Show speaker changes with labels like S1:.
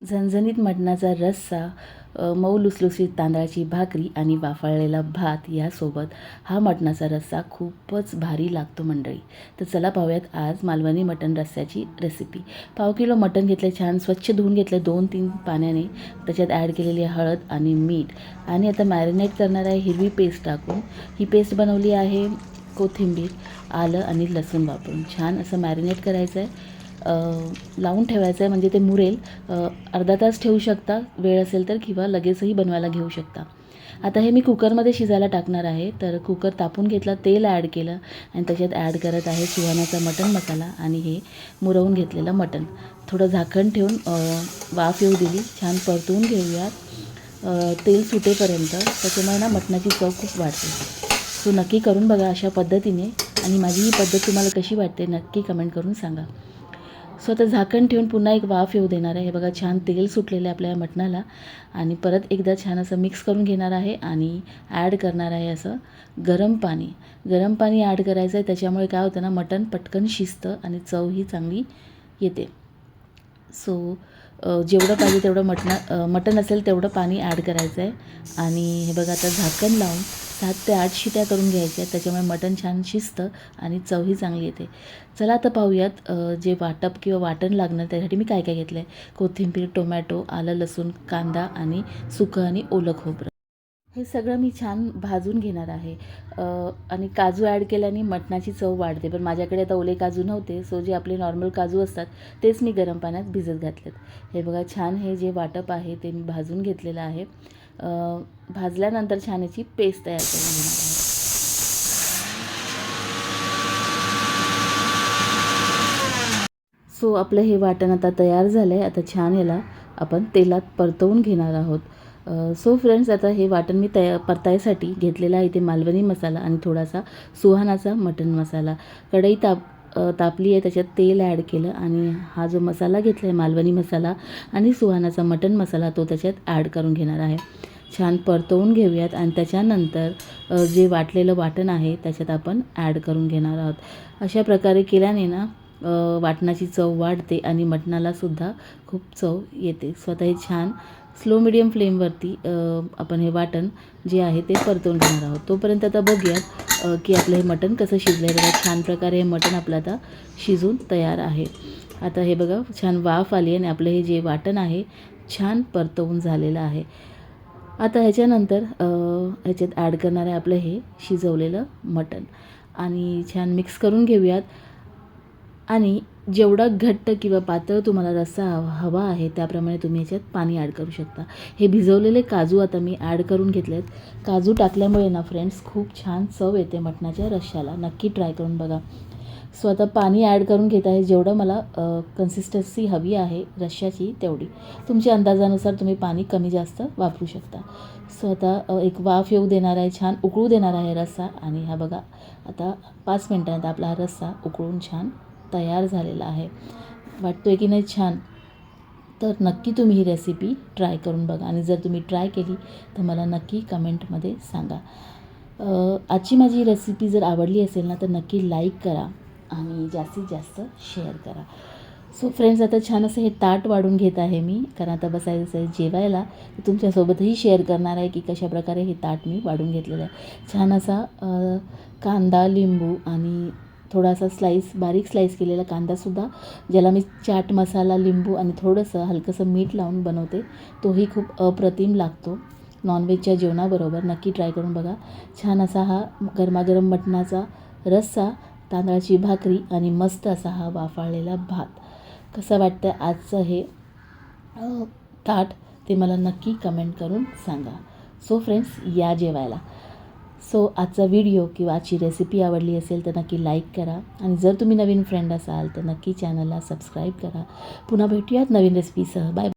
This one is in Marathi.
S1: झणझणीत मटणाचा रस्सा, मऊ लुसलुसीत तांदळाची भाकरी आणि वाफाळलेला भात यासोबत हा मटणाचा रस्सा खूपच भारी लागतो मंडळी. तर चला पाहूयात आज मालवणी मटण रस्स्याची रेसिपी. पाव किलो मटण घेतले, छान स्वच्छ धुवून घेतले 2-3 पाण्याने. त्याच्यात ॲड केलेली हळद आणि मीठ आणि आता मॅरिनेट करणार आहे हिरवी पेस्ट टाकून. ही पेस्ट बनवली आहे कोथिंबीर, आलं आणि लसूण वापरून. छान असं मॅरिनेट करायचं आहे, लावून ठेवायचं आहे म्हणजे ते मुरेल. अर्धा तास ठेवू शकता वेळ असेल तर, किंवा लगेचही बनवायला घेऊ शकता. आता हे मी कुकरमध्ये शिजायला टाकणार आहे. तर कुकर तापून घेतला, तेल ॲड केलं आणि त्याच्यात ॲड करत आहे सुहानाचा मटण मसाला आणि हे मुरवून घेतलेलं मटण. थोडं झाकण ठेवून वाफ येऊ दिली, छान परतवून घेऊयात तेल सुटेपर्यंत. त्याच्यामुळे ना मटणाची चव खूप वाढते. सो नक्की करून बघा अशा पद्धतीने, आणि माझी ही पद्धत तुम्हाला कशी वाटते नक्की कमेंट करून सांगा. सो आता झाकण ठेवून पुन्हा एक वाफ येऊ देणार आहे. हे बघा छान तेल सुटलेलं आहे आपल्या मटणाला, आणि परत एकदा छान असं मिक्स करून घेणार आहे आणि ॲड करणार आहे असं गरम पाणी. गरम पाणी ॲड करायचं आहे, त्याच्यामुळे काय होतं ना, मटण पटकन शिजतं आणि चवही चांगली येते. सो जेवढं पाहिजे तेवढं मटण असेल तेवढं पाणी ॲड करायचं आहे. आणि हे बघा आता झाकण लावून 7 ते 8 शिट्या करून घ्यायच्या आहेत. त्याच्यामुळे मटण छान शिजतं आणि चवही चांगली येते. चला आता पाहूयात जे वाटप किंवा वाटण लागणार त्यासाठी मी काय काय घेतलं आहे. कोथिंबीर, टोमॅटो, आलं, लसूण, कांदा आणि सुकं आणि ओलं खोबरं. हे सगळं मी छान भाजून घेणार आहे. आणि काजू ॲड केल्याने मटणाची चव वाढते, पण माझ्याकडे आता ओले काजू नव्हते. सो जे आपले नॉर्मल काजू असतात तेच मी गरम पाण्यात भिजत घातलेत. हे बघा छान हे जे वाटप आहे ते मी भाजून घेतलेलं आहे. भाजल्यानंतर छान याची पेस्ट तयार करून घेणार आहे. सो आपलं हे वाटण आता तयार झालं आहे. आता छान याला आपण तेलात परतवून घेणार आहोत. सो फ्रेंड्स, आता हे वाटण मी परतायसाठी घेतलेला आहे इथे मालवणी मसाला आणि थोडासा सुहानाचा मटण मसाला. कढई तापली आहे, त्याच्यात तेल ॲड केलं आणि हा जो मसाला घेतला आहे मालवणी मसाला आणि सुहानाचा मटण मसाला तो त्याच्यात ॲड करून घेणार आहे. छान परतवून घेऊयात आणि त्याच्यानंतर जे वाटलेलं वाटण आहे त्याच्यात आपण ॲड करून घेणार आहोत. अशा प्रकारे केल्याने ना वाटणाची चव वाढते आणि मटणालासुद्धा खूप चव येते. स्वतः हे छान स्लो मिडियम फ्लेमवरती आपण हे वाटण जे आहे ते परतवून घेणार आहोत. तोपर्यंत आता बघूयात की आपलं हे मटण कसं शिजलं आहे. बघा छान प्रकारे हे मटण आपलं आता शिजून तयार आहे. आता हे बघा छान वाफ आली आणि आपलं हे जे वाटण आहे छान परतवून झालेलं आहे. आता ह्याच्यानंतर ह्याच्यात ॲड करणार आहे आपलं हे शिजवलेलं मटण आणि छान मिक्स करून घेऊयात. आणि जेवढा घट्ट किंवा पातळ तुम्हाला रस्सा हवा आहे त्याप्रमाणे तुम्ही ह्याच्यात पाणी ॲड करू शकता. हे भिजवलेले काजू आता मी ॲड करून घेतलेत. काजू टाकल्यामुळे ना फ्रेंड्स खूप छान चव येते मटणाच्या रश्श्याला. नक्की ट्राय करून बघा. सो आता पाणी ॲड करून घेत आहे. जेवढं मला कन्सिस्टन्सी हवी आहे रश्श्याची तेवढी. तुमच्या अंदाजानुसार तुम्ही पाणी कमी जास्त वापरू शकता. सो आता एक वाफ येऊ देणार आहे, छान उकळू देणार आहे रस्सा. आणि हा बघा आता 5 मिनिटांत आपला हा रस्सा उकळून छान तयार झालेला आहे. वाटतो आहे की नाही छान? तर नक्की तुम्ही ही रेसिपी ट्राय करून बघा, आणि जर तुम्ही ट्राय केली तर मला नक्की कमेंटमध्ये सांगा. आजची माझी रेसिपी जर आवडली असेल ना तर नक्की लाईक करा आणि जास्तीत जास्त शेअर करा. सो फ्रेंड्स, आता छान असं हे ताट वाढून घेत आहे मी, कारण आता बसायचं आहे जेवायला. तुमच्यासोबतही शेअर करणार आहे की कशाप्रकारे हे ताट मी वाढून घेतलेलं आहे. छान असा कांदा, लिंबू आणि थोडासा बारीक स्लाईस केलेला कांदासुद्धा, ज्याला मी चाट मसाला, लिंबू आणि थोडंसं हलकंसं मीठ लावून बनवते, तोही खूप अप्रतिम लागतो नॉनव्हेजच्या जेवणाबरोबर. नक्की ट्राय करून बघा. छान असा हा गरमागरम मटणाचा रस्सा, तांदळाची भाकरी आणि मस्त असा हा वाफाळलेला भात. कसं वाटतं आजचं हे ताट ते मला नक्की कमेंट करून सांगा. सो फ्रेंड्स, या जेवायला. सो आजचा व्हिडिओ किंवा आजची रेसिपी आवडली असेल तर नक्की लाईक करा, आणि जर तुम्ही नवीन फ्रेंड असाल तर नक्की चॅनलला सबस्क्राईब करा. पुन्हा भेटूयात नवीन रेसिपीसह. बाय.